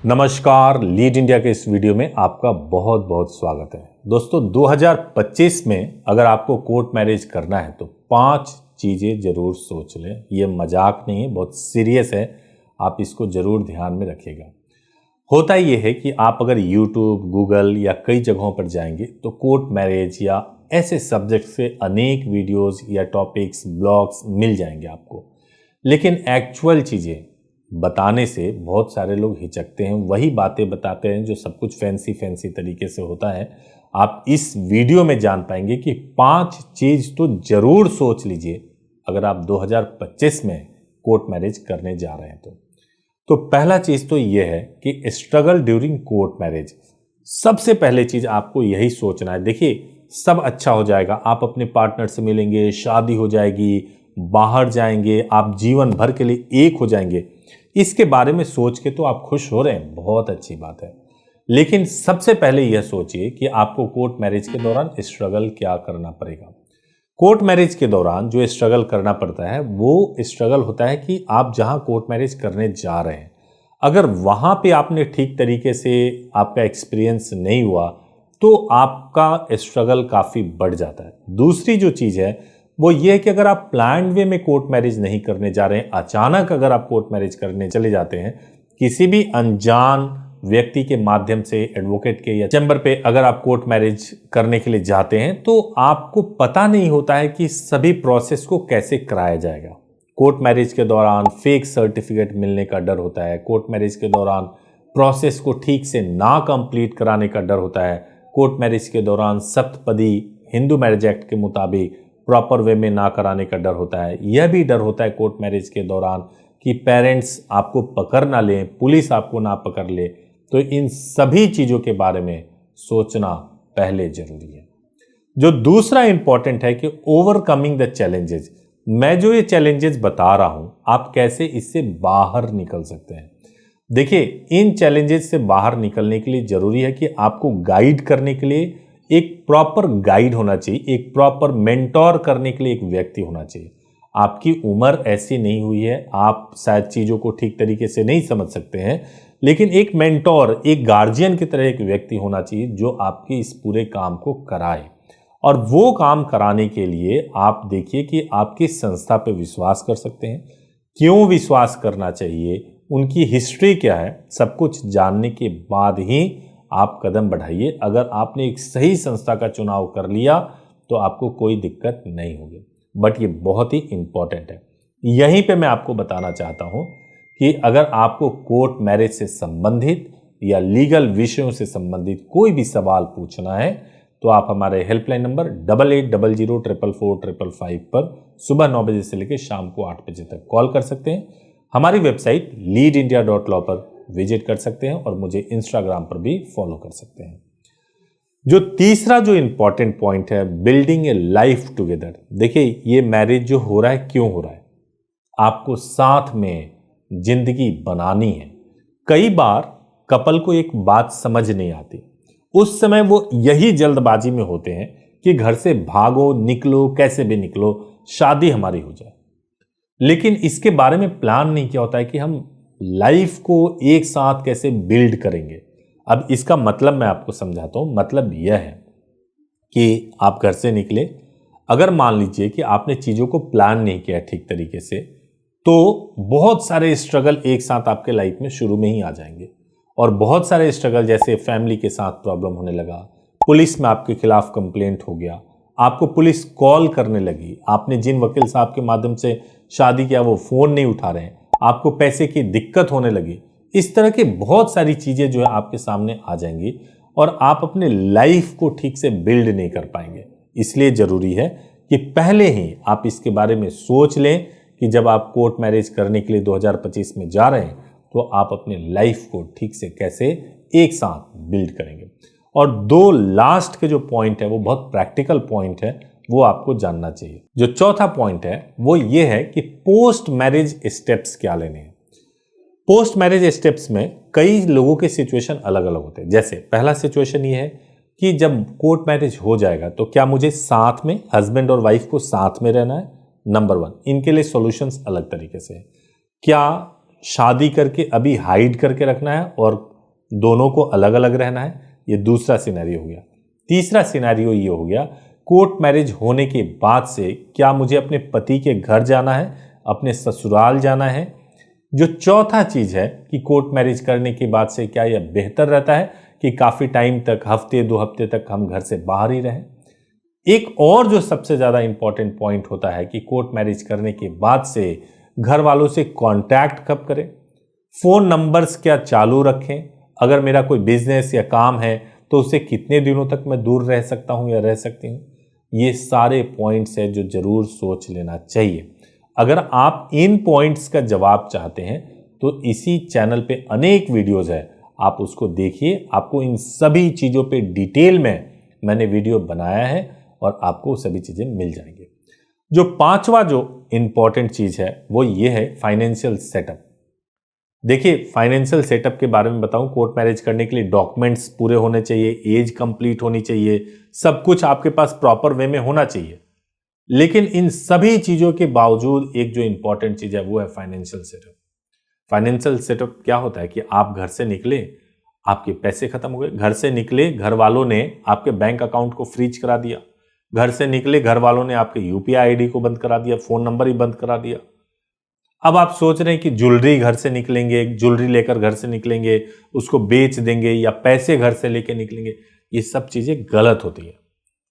नमस्कार, lead India के इस वीडियो में आपका बहुत बहुत स्वागत है। दोस्तों 2025 में अगर आपको कोर्ट मैरिज करना है तो 5 चीज़ें ज़रूर सोच लें। ये मजाक नहीं है, बहुत सीरियस है, आप इसको ज़रूर ध्यान में रखिएगा। होता ये है कि आप अगर यूट्यूब, गूगल या कई जगहों पर जाएंगे तो कोर्ट मैरिज या ऐसे सब्जेक्ट से अनेक वीडियोस या टॉपिक्स, ब्लॉग्स मिल जाएंगे आपको, लेकिन एक्चुअल चीज़ें बताने से बहुत सारे लोग हिचकते हैं। वही बातें बताते हैं जो सब कुछ फैंसी तरीके से होता है। आप इस वीडियो में जान पाएंगे कि 5 चीज़ तो ज़रूर सोच लीजिए अगर आप 2025 में कोर्ट मैरिज करने जा रहे हैं तो पहला चीज़ तो ये है कि स्ट्रगल ड्यूरिंग कोर्ट मैरिज। सबसे पहले चीज़ आपको यही सोचना है। देखिए, सब अच्छा हो जाएगा, आप अपने पार्टनर से मिलेंगे, शादी हो जाएगी, बाहर जाएंगे, आप जीवन भर के लिए एक हो जाएंगे। इसके बारे में सोच के तो आप खुश हो रहे हैं, बहुत अच्छी बात है, लेकिन सबसे पहले यह सोचिए कि आपको कोर्ट मैरिज के दौरान स्ट्रगल क्या करना पड़ेगा। कोर्ट मैरिज के दौरान जो स्ट्रगल करना पड़ता है वो स्ट्रगल होता है कि आप जहां कोर्ट मैरिज करने जा रहे हैं, अगर वहां पे आपने ठीक तरीके से आपका एक्सपीरियंस नहीं हुआ तो आपका स्ट्रगल काफ़ी बढ़ जाता है। दूसरी जो चीज़ है वो ये है कि अगर आप प्लान्ड वे में कोर्ट मैरिज नहीं करने जा रहे हैं, अचानक अगर आप कोर्ट मैरिज करने चले जाते हैं किसी भी अनजान व्यक्ति के माध्यम से, एडवोकेट के या चैम्बर पे अगर आप कोर्ट मैरिज करने के लिए जाते हैं तो आपको पता नहीं होता है कि सभी प्रोसेस को कैसे कराया जाएगा। कोर्ट मैरिज के दौरान फेक सर्टिफिकेट मिलने का डर होता है, कोर्ट मैरिज के दौरान प्रोसेस को ठीक से ना कंप्लीट कराने का डर होता है, कोर्ट मैरिज के दौरान सप्तपदी हिंदू मैरिज एक्ट के मुताबिक प्रॉपर वे में ना कराने का डर होता है। यह भी डर होता है कोर्ट मैरिज के दौरान कि पेरेंट्स आपको पकड़ ना लें, पुलिस आपको ना पकड़ ले। तो इन सभी चीज़ों के बारे में सोचना पहले जरूरी है। जो दूसरा इंपॉर्टेंट है कि ओवरकमिंग द चैलेंजेस। मैं जो ये चैलेंजेस बता रहा हूं, आप कैसे इससे बाहर निकल सकते हैं। देखिए, इन चैलेंजेस से बाहर निकलने के लिए जरूरी है कि आपको गाइड करने के लिए एक प्रॉपर गाइड होना चाहिए, एक प्रॉपर मेंटोर करने के लिए एक व्यक्ति होना चाहिए। आपकी उम्र ऐसी नहीं हुई है, आप शायद चीज़ों को ठीक तरीके से नहीं समझ सकते हैं, लेकिन एक मेंटोर, एक गार्जियन की तरह एक व्यक्ति होना चाहिए जो आपके इस पूरे काम को कराए। और वो काम कराने के लिए आप देखिए कि आप किस संस्था पे विश्वास कर सकते हैं, क्यों विश्वास करना चाहिए, उनकी हिस्ट्री क्या है, सब कुछ जानने के बाद ही आप कदम बढ़ाइए। अगर आपने एक सही संस्था का चुनाव कर लिया तो आपको कोई दिक्कत नहीं होगी। बट ये बहुत ही इंपॉर्टेंट है। यहीं पे मैं आपको बताना चाहता हूं कि अगर आपको कोर्ट मैरिज से संबंधित या लीगल विषयों से संबंधित कोई भी सवाल पूछना है तो आप हमारे हेल्पलाइन नंबर 8800444555 पर सुबह 9 बजे से लेकर शाम को 8 बजे तक कॉल कर सकते हैं। हमारी वेबसाइट leadindia.law पर विजिट कर सकते हैं और मुझे इंस्टाग्राम पर भी फॉलो कर सकते हैं। जो तीसरा जो इंपॉर्टेंट पॉइंट है, बिल्डिंग ए लाइफ टुगेदर। देखिए, ये मैरिज जो हो रहा है क्यों हो रहा है, आपको साथ में जिंदगी बनानी है। कई बार कपल को एक बात समझ नहीं आती, उस समय वो यही जल्दबाजी में होते हैं कि घर से भागो, निकलो, कैसे भी निकलो, शादी हमारी हो जाए। लेकिन इसके बारे में प्लान नहीं किया होता है कि हम लाइफ को एक साथ कैसे बिल्ड करेंगे। अब इसका मतलब मैं आपको समझाता हूं। मतलब यह है कि आप घर से निकले, अगर मान लीजिए कि आपने चीज़ों को प्लान नहीं किया ठीक तरीके से, तो बहुत सारे स्ट्रगल एक साथ आपके लाइफ में शुरू में ही आ जाएंगे। और बहुत सारे स्ट्रगल, जैसे फैमिली के साथ प्रॉब्लम होने लगा, पुलिस में आपके खिलाफ कंप्लेंट हो गया, आपको पुलिस कॉल करने लगी, आपने जिन वकील साहब के माध्यम से शादी किया वो फ़ोन नहीं उठा रहे हैं, आपको पैसे की दिक्कत होने लगी। इस तरह की बहुत सारी चीज़ें जो है आपके सामने आ जाएंगी और आप अपने लाइफ को ठीक से बिल्ड नहीं कर पाएंगे। इसलिए ज़रूरी है कि पहले ही आप इसके बारे में सोच लें कि जब आप कोर्ट मैरिज करने के लिए 2025 में जा रहे हैं तो आप अपने लाइफ को ठीक से कैसे एक साथ बिल्ड करेंगे। और 2 लास्ट के जो पॉइंट है वो बहुत प्रैक्टिकल पॉइंट है, वो आपको जानना चाहिए। जो चौथा पॉइंट है वो ये है कि पोस्ट मैरिज स्टेप्स क्या लेने हैं। पोस्ट मैरिज स्टेप्स में कई लोगों के सिचुएशन अलग अलग होते हैं। जैसे पहला सिचुएशन ये है कि जब कोर्ट मैरिज हो जाएगा तो क्या मुझे साथ में, हस्बैंड और वाइफ को साथ में रहना है। नंबर 1, इनके लिए सॉल्यूशंस अलग तरीके से है। क्या शादी करके अभी हाइड करके रखना है और दोनों को अलग अलग रहना है, ये दूसरा सिनेरियो हो गया। तीसरा सिनेरियो ये हो गया, कोर्ट मैरिज होने के बाद से क्या मुझे अपने पति के घर जाना है, अपने ससुराल जाना है। जो चौथा चीज है कि कोर्ट मैरिज करने के बाद से क्या यह बेहतर रहता है कि काफी टाइम तक, हफ्ते 2 हफ्ते तक हम घर से बाहर ही रहें। एक और जो सबसे ज्यादा इंपॉर्टेंट पॉइंट होता है कि कोर्ट मैरिज करने के बाद से घर वालों से कांटेक्ट कब करें, फोन नंबर्स क्या चालू रखें, अगर मेरा कोई बिजनेस या काम है तो उससे कितने दिनों तक मैं दूर रह सकता हूं या रह सकती हूं। ये सारे पॉइंट्स हैं जो जरूर सोच लेना चाहिए। अगर आप इन पॉइंट्स का जवाब चाहते हैं तो इसी चैनल पे अनेक वीडियोस है, आप उसको देखिए। आपको इन सभी चीजों पे डिटेल में मैंने वीडियो बनाया है और आपको सभी चीजें मिल जाएंगी। जो पांचवा जो इंपॉर्टेंट चीज है वो ये है फाइनेंशियल सेटअप। देखिए, फाइनेंशियल सेटअप के बारे में बताऊं, कोर्ट मैरिज करने के लिए डॉक्यूमेंट्स पूरे होने चाहिए, एज कंप्लीट होनी चाहिए, सब कुछ आपके पास प्रॉपर वे में होना चाहिए। लेकिन इन सभी चीजों के बावजूद एक जो इंपॉर्टेंट चीज है वो है फाइनेंशियल सेटअप। फाइनेंशियल सेटअप क्या होता है कि आप घर से निकले, आपके पैसे खत्म हो गए, घर से निकले, घर वालों ने आपके बैंक अकाउंट को फ्रीज करा दिया, घर से निकले, घर वालों ने आपके यूपीआई आईडी को बंद करा दिया, फोन नंबर ही बंद करा दिया। अब आप सोच रहे हैं कि ज्वेलरी घर से निकलेंगे, ज्वेलरी लेकर घर से निकलेंगे, उसको बेच देंगे या पैसे घर से लेके निकलेंगे। ये सब चीजें गलत होती है।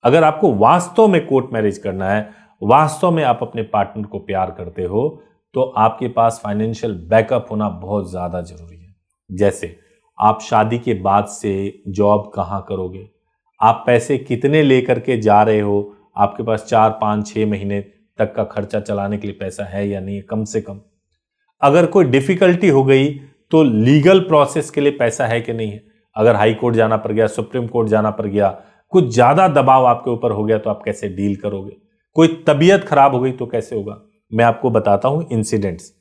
अगर आपको वास्तव में कोर्ट मैरिज करना है, वास्तव में आप अपने पार्टनर को प्यार करते हो, तो आपके पास फाइनेंशियल बैकअप होना बहुत ज्यादा जरूरी है। जैसे आप शादी के बाद से जॉब कहां करोगे, आप पैसे कितने लेकर के जा रहे हो, आपके पास 4, 5, 6 महीने तक का खर्चा चलाने के लिए पैसा है या नहीं, कम से कम। अगर कोई डिफिकल्टी हो गई तो लीगल प्रोसेस के लिए पैसा है कि नहीं है। अगर हाई कोर्ट जाना पड़ गया, सुप्रीम कोर्ट जाना पड़ गया, कुछ ज्यादा दबाव आपके ऊपर हो गया तो आप कैसे डील करोगे। कोई तबीयत खराब हो गई तो कैसे होगा। मैं आपको बताता हूं इंसिडेंट्स।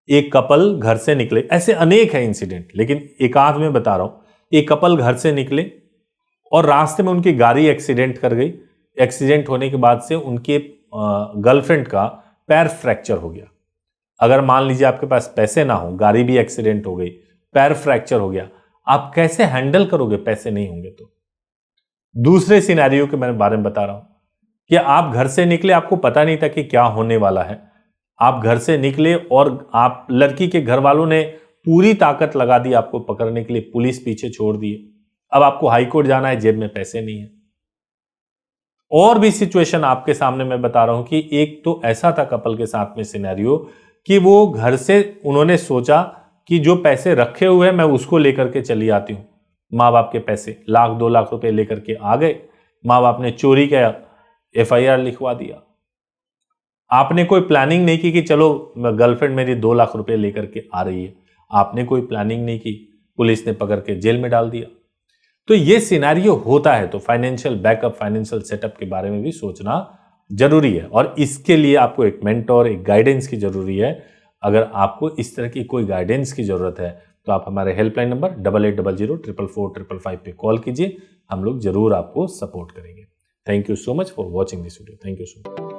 एक कपल घर से निकले, ऐसे अनेक है इंसिडेंट, लेकिन एक आध में बता रहा हूं। एक कपल घर से निकले और रास्ते में उनकी गाड़ी एक्सीडेंट कर गई। एक्सीडेंट होने के बाद से उनके गर्लफ्रेंड का पैर फ्रैक्चर हो गया। अगर मान लीजिए आपके पास पैसे ना हो, गाड़ी भी एक्सीडेंट हो गई, पैर फ्रैक्चर हो गया, आप कैसे हैंडल करोगे पैसे नहीं होंगे तो। दूसरे सिनेरियो के मैं बारे में बता रहा हूं कि आप घर से निकले, आपको पता नहीं था कि क्या होने वाला है। आप घर से निकले और आप लड़की के घर वालों ने पूरी ताकत लगा दी आपको पकड़ने के लिए, पुलिस पीछे छोड़ दी। अब आपको हाई कोर्ट जाना है, जेब में पैसे नहीं है। और भी सिचुएशन आपके सामने मैं बता रहा हूं कि एक तो ऐसा था कपल के साथ में सिनेरियो कि वो घर से उन्होंने सोचा कि जो पैसे रखे हुए हैं मैं उसको लेकर के चली आती हूं। माँ बाप के पैसे 1 लाख 2 लाख रुपए लेकर के आ गए। माँ बाप ने चोरी का FIR लिखवा दिया। आपने कोई प्लानिंग नहीं की कि चलो गर्लफ्रेंड मेरी 2 लाख रुपए लेकर के आ रही है। आपने कोई प्लानिंग नहीं की, पुलिस ने पकड़ के जेल में डाल दिया। तो ये सिनेरियो होता है। तो फाइनेंशियल बैकअप, फाइनेंशियल सेटअप के बारे में भी सोचना जरूरी है और इसके लिए आपको एक मेंटोर, एक गाइडेंस की जरूरी है। अगर आपको इस तरह की कोई गाइडेंस की जरूरत है तो आप हमारे हेल्पलाइन नंबर 8800444555 पे कॉल कीजिए। हम लोग जरूर आपको सपोर्ट करेंगे। Thank you so much for watching this video. Thank you so much.